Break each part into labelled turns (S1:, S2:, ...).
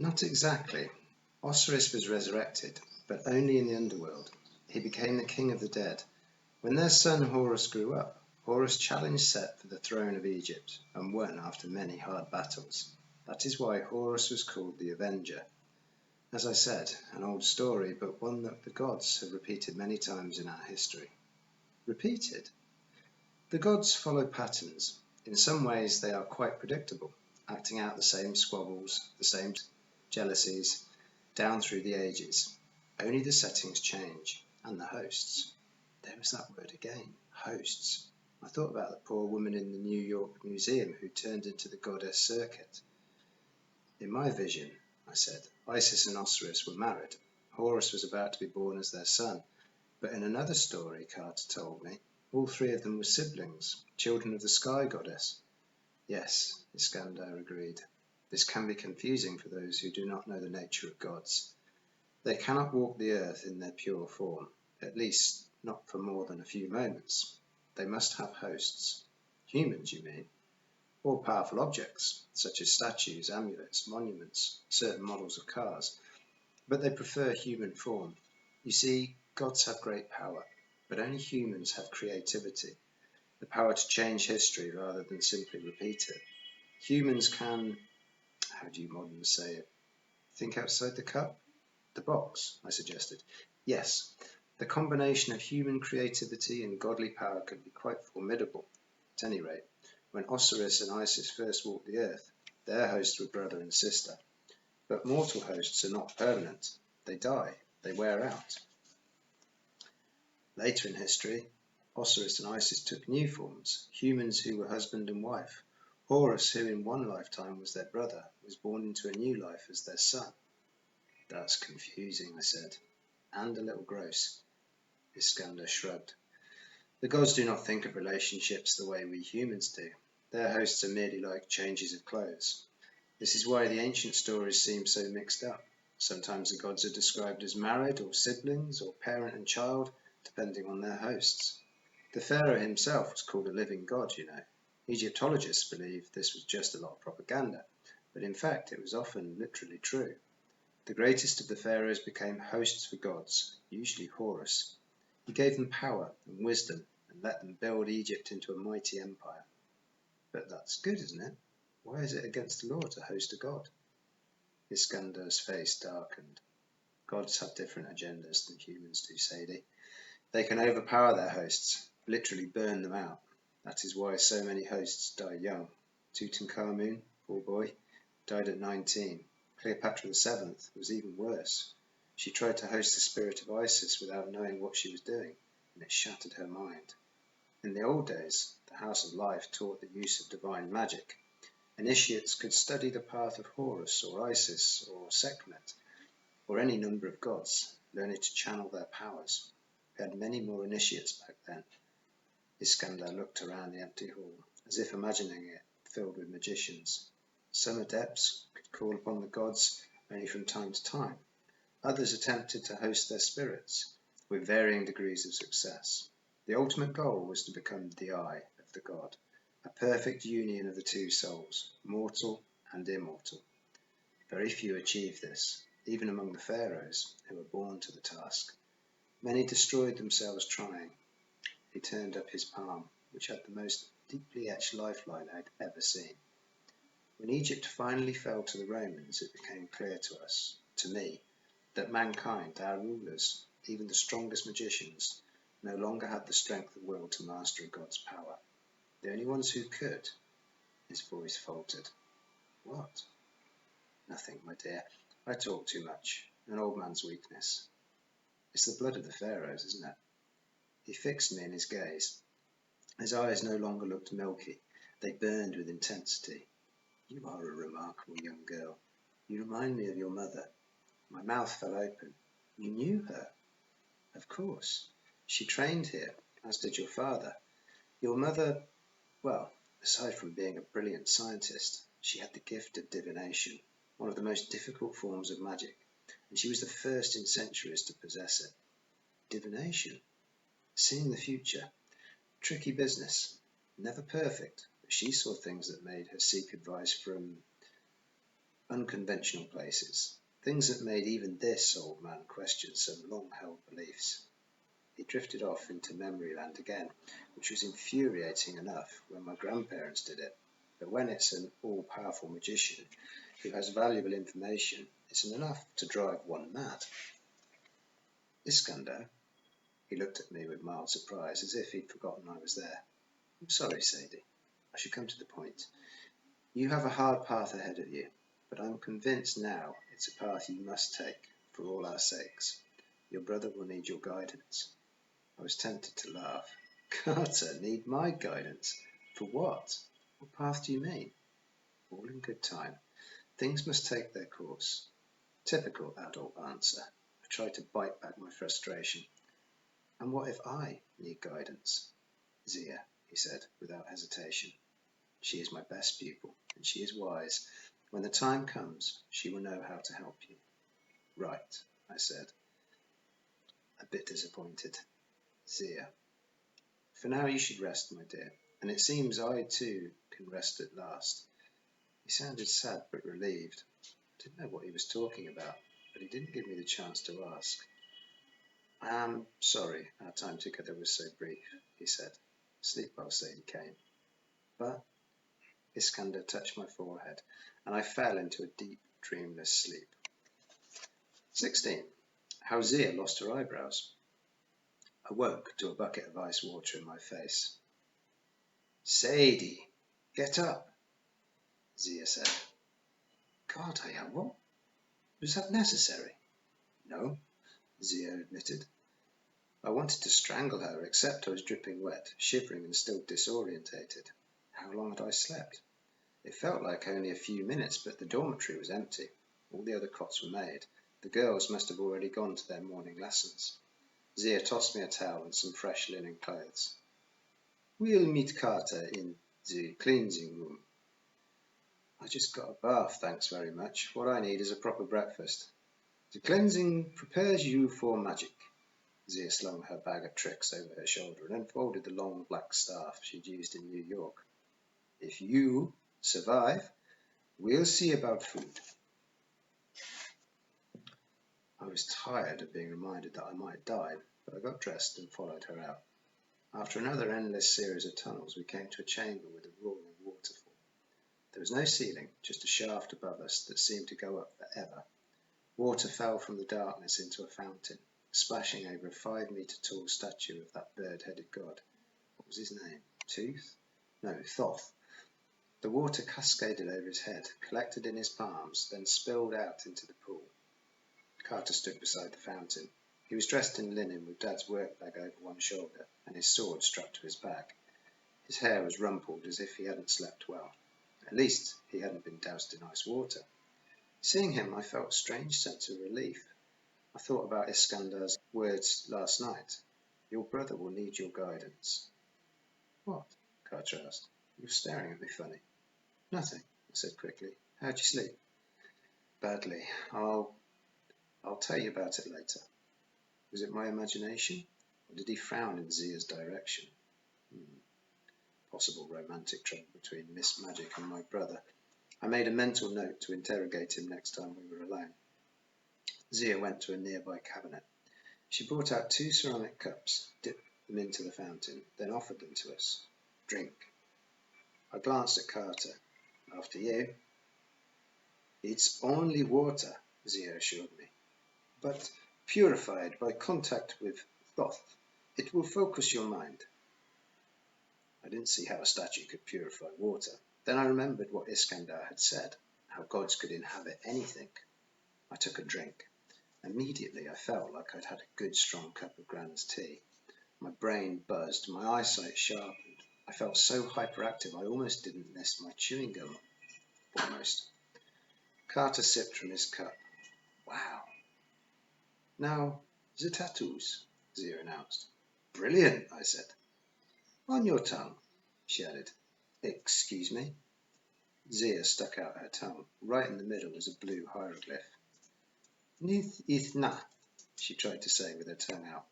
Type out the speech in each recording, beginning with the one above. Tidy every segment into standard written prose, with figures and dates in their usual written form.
S1: Not exactly. Osiris was resurrected, but only in the underworld. He became the king of the dead. When their son Horus grew up, Horus challenged Set for the throne of Egypt and won after many hard battles. That is why Horus was called the Avenger. As I said, an old story, but one that the gods have repeated many times in our history. Repeated? The gods follow patterns. In some ways they are quite predictable, acting out the same squabbles, the same jealousies, down through the ages. Only the settings change, and the hosts. There was that word again, hosts. I thought about the poor woman in the New York Museum who turned into the goddess Circuit. In my vision, I said, Isis and Osiris were married. Horus was about to be born as their son. But in another story, Carter told me, all three of them were siblings, children of the sky goddess. Yes, Iskander agreed. This can be confusing for those who do not know the nature of gods. They cannot walk the earth in their pure form, at least not for more than a few moments. They must have hosts. Humans, you mean? Or powerful objects, such as statues, amulets, monuments, certain models of cars. But they prefer human form. You see, gods have great power, but only humans have creativity, the power to change history rather than simply repeat it. Humans can, how do you moderns say it, think outside the cup? The box, I suggested. Yes, the combination of human creativity and godly power could be quite formidable. At any rate, when Osiris and Isis first walked the earth, their hosts were brother and sister. But mortal hosts are not permanent. They die, they wear out. Later in history, Osiris and Isis took new forms, humans who were husband and wife. Horus, who in one lifetime was their brother, was born into a new life as their son. That's confusing, I said, and a little gross. Iskander shrugged. The gods do not think of relationships the way we humans do. Their hosts are merely like changes of clothes. This is why the ancient stories seem so mixed up. Sometimes the gods are described as married or siblings or parent and child, depending on their hosts. The pharaoh himself was called a living god, you know. Egyptologists believe this was just a lot of propaganda, but in fact it was often literally true. The greatest of the pharaohs became hosts for gods, usually Horus. He gave them power and wisdom and let them build Egypt into a mighty empire. But that's good, isn't it? Why is it against the law to host a god? Iskander's face darkened. Gods have different agendas than humans do, Sadie. They can overpower their hosts, literally burn them out. That is why so many hosts die young. Tutankhamun, poor boy, died at 19. Cleopatra VII was even worse. She tried to host the spirit of Isis without knowing what she was doing, and it shattered her mind. In the old days, the House of Life taught the use of divine magic. Initiates could study the path of Horus or Isis or Sekhmet, or any number of gods, learning to channel their powers. We had many more initiates back then. Iskander looked around the empty hall, as if imagining it filled with magicians. Some adepts could call upon the gods only from time to time. Others attempted to host their spirits, with varying degrees of success. The ultimate goal was to become the eye of the god, a perfect union of the two souls, mortal and immortal. Very few achieved this, even among the pharaohs, who were born to the task. Many destroyed themselves trying. He turned up his palm, which had the most deeply etched lifeline I'd ever seen. When Egypt finally fell to the Romans, it became clear to us, to me, that mankind, our rulers, even the strongest magicians, no longer had the strength of will to master a god's power. The only ones who could. His voice faltered. What? Nothing, my dear. I talk too much. An old man's weakness. It's the blood of the pharaohs, isn't it? He fixed me in his gaze. His eyes no longer looked milky. They burned with intensity. You are a remarkable young girl. You remind me of your mother. My mouth fell open. You knew her? Of course. She trained here, as did your father. Your mother, well, aside from being a brilliant scientist, she had the gift of divination, one of the most difficult forms of magic, and she was the first in centuries to possess it. Divination? Seeing the future. Tricky business. Never perfect, but she saw things that made her seek advice from... unconventional places, things that made even this old man question some long-held beliefs. He drifted off into memory land again, which was infuriating enough when my grandparents did it. But when it's an all-powerful magician who has valuable information, it's enough to drive one mad. Iskander, he looked at me with mild surprise, as if he'd forgotten I was there. I'm sorry, Sadie. I should come to the point. You have a hard path ahead of you, but I'm convinced now it's a path you must take, for all our sakes. Your brother will need your guidance. I was tempted to laugh. Carter, need my guidance? For what? What path do you mean? All in good time. Things must take their course. Typical adult answer. I tried to bite back my frustration. And what if I need guidance? Zia, he said, without hesitation. She is my best pupil, and she is wise. When the time comes, she will know how to help you. Right, I said, a bit disappointed. Zia, for now you should rest, my dear, and it seems I too can rest at last. He sounded sad but relieved. I didn't know what he was talking about, but he didn't give me the chance to ask. I am sorry our time together was so brief, he said. Sleep well, Sadie Kane. But Iskander touched my forehead, and I fell into a deep, dreamless sleep. 16. How Zia lost her eyebrows. I woke to a bucket of ice water in my face. Sadie, get up, Zia said. God, what? Was that necessary? No, Zia admitted. I wanted to strangle her, except I was dripping wet, shivering and still disorientated. How long had I slept? It felt like only a few minutes, but the dormitory was empty. All the other cots were made. The girls must have already gone to their morning lessons. Zia tossed me a towel and some fresh linen clothes. We'll meet Carter in the cleansing room. I just got a bath, thanks very much. What I need is a proper breakfast. The cleansing prepares you for magic. Zia slung her bag of tricks over her shoulder and unfolded the long black staff she'd used in New York. If you survive, we'll see about food. I was tired of being reminded that I might die, but I got dressed and followed her out. After another endless series of tunnels, we came to a chamber with a roaring waterfall. There was no ceiling, just a shaft above us that seemed to go up forever. Water fell from the darkness into a fountain, splashing over a 5-meter tall statue of that bird-headed god. What was his name? Tooth? No, Thoth. The water cascaded over his head, collected in his palms, then spilled out into the pool. Carter stood beside the fountain. He was dressed in linen with Dad's work bag over one shoulder and his sword strapped to his back. His hair was rumpled as if he hadn't slept well. At least he hadn't been doused in ice water. Seeing him, I felt a strange sense of relief. I thought about Iskandar's words last night. Your brother will need your guidance. What? Carter asked. You were staring at me funny. Nothing, I said quickly. How'd you sleep? Badly. I'll tell you about it later. Was it my imagination? Or did he frown in Zia's direction? Possible romantic trouble between Miss Magic and my brother. I made a mental note to interrogate him next time we were alone. Zia went to a nearby cabinet. She brought out 2 ceramic cups, dipped them into the fountain, then offered them to us. Drink. I glanced at Carter. After you. It's only water, Zia assured me, but purified by contact with Thoth. It will focus your mind. I didn't see how a statue could purify water. Then I remembered what Iskander had said, how gods could inhabit anything. I took a drink. Immediately I felt like I'd had a good strong cup of Grand's tea. My brain buzzed, my eyesight sharpened. I felt so hyperactive I almost didn't miss my chewing gum. Almost. Carter sipped from his cup. Wow. Now, the tattoos, Zia announced. Brilliant, I said. On your tongue, she added. Excuse me? Zia stuck out her tongue. Right in the middle was a blue hieroglyph. Nith ith na, she tried to say with her tongue out.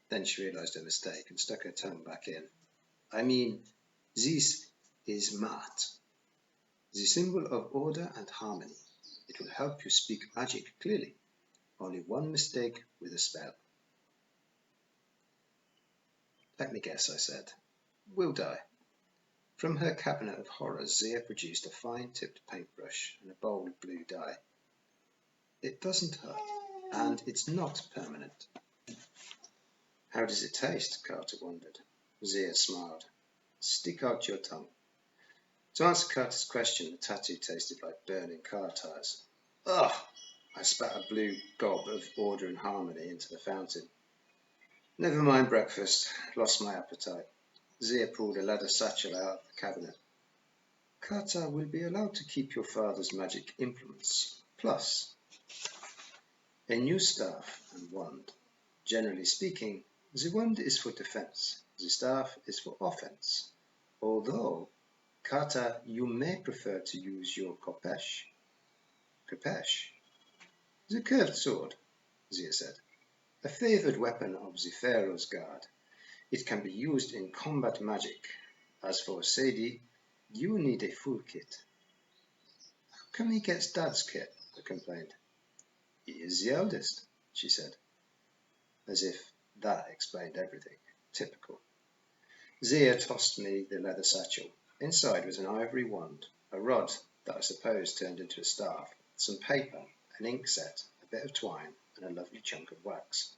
S1: Then she realized her mistake and stuck her tongue back in. I mean, this is mat, the symbol of order and harmony. It will help you speak magic clearly. Only one mistake with a spell. Let me guess, I said. We'll die. From her cabinet of horrors, Zia produced a fine-tipped paintbrush and a bowl of blue dye. It doesn't hurt, and it's not permanent. How does it taste? Carter wondered. Zia smiled. Stick out your tongue. To answer Carter's question, the tattoo tasted like burning car tires. Ugh! I spat a blue gob of order and harmony into the fountain. Never mind breakfast. Lost my appetite. Zia pulled a leather satchel out of the cabinet. Carter will be allowed to keep your father's magic implements, plus a new staff and wand. Generally speaking, the wand is for defense, the staff is for offense. Although, Carter, you may prefer to use your khopesh. Khopesh? The curved sword, Zia said. A favoured weapon of the Pharaoh's guard. It can be used in combat magic. As for Sadie, you need a full kit. How come he gets Dad's kit? I complained. He is the eldest, she said. As if that explained everything. Typical. Zia tossed me the leather satchel. Inside was an ivory wand, a rod that I suppose turned into a staff, some paper, an ink set, a bit of twine, and a lovely chunk of wax.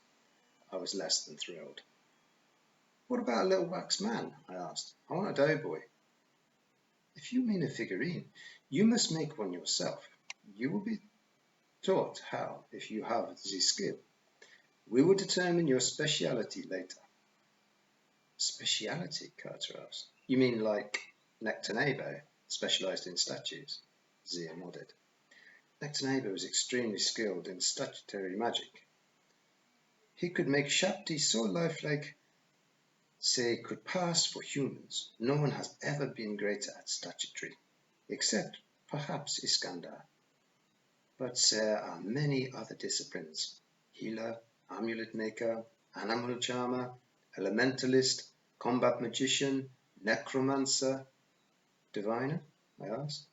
S1: I was less than thrilled. What about a little wax man? I asked. I want a doughboy. If you mean a figurine, you must make one yourself. You will be taught how if you have the skill. We will determine your speciality later. Speciality? Carter asked. You mean like Nectanebo, specialised in statues? Zia nodded. Nectanebo was extremely skilled in statutory magic. He could make Shakti so lifelike they could pass for humans. No one has ever been greater at statutory, except perhaps Iskandar. But there are many other disciplines. Healer, amulet maker, animal charmer, elementalist, combat magician, necromancer. Diviner? I asked.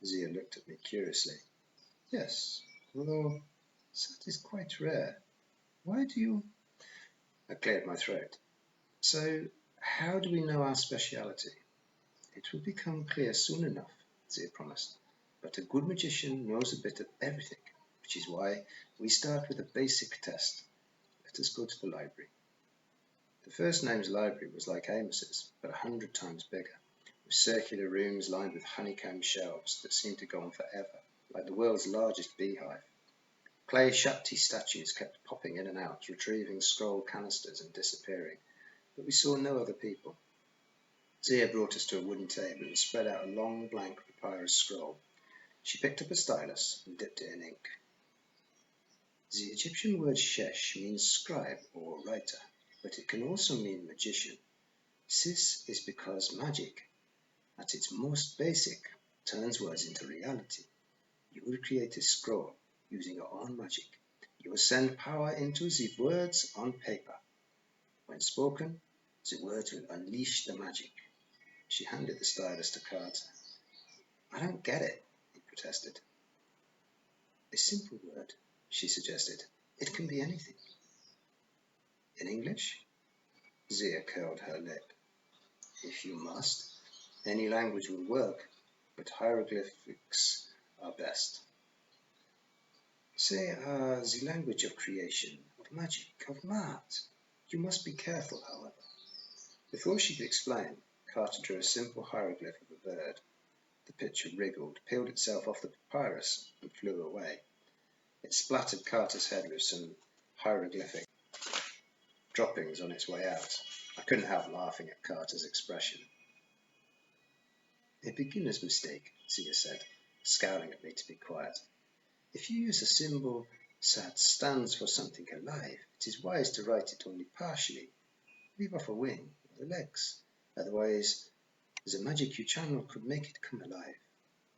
S1: Zia looked at me curiously. Yes, although that is quite rare. Why do you... I cleared my throat. So, how do we know our speciality? It will become clear soon enough, Zia promised. But a good magician knows a bit of everything, which is why we start with a basic test. Let us go to the library. The First Names library was like Amos's, but 100 times bigger, with circular rooms lined with honeycomb shelves that seemed to go on forever, like the world's largest beehive. Clay Shakti statues kept popping in and out, retrieving scroll canisters and disappearing, but we saw no other people. Zia brought us to a wooden table and spread out a long blank papyrus scroll. She picked up a stylus and dipped it in ink. The Egyptian word shesh means scribe or writer, but it can also mean magician. This is because magic, at its most basic, turns words into reality. You will create a scroll using your own magic. You will send power into the words on paper. When spoken, the words will unleash the magic. She handed the stylus to Carter. I don't get it, he protested. A simple word, she suggested. It can be anything. In English? Zia curled her lip. If you must, any language will work, but hieroglyphics are best. They are the language of creation, of magic, of art. You must be careful, however. Before she could explain, Carter drew a simple hieroglyph of a bird. The picture wriggled, peeled itself off the papyrus, and flew away. It splattered Carter's head with some hieroglyphic droppings on its way out. I couldn't help laughing at Carter's expression. A beginner's mistake, Zia said, scowling at me to be quiet. If you use a symbol that stands for something alive, it is wise to write it only partially. Leave off a wing or the legs. Otherwise, the magic you channel could make it come alive.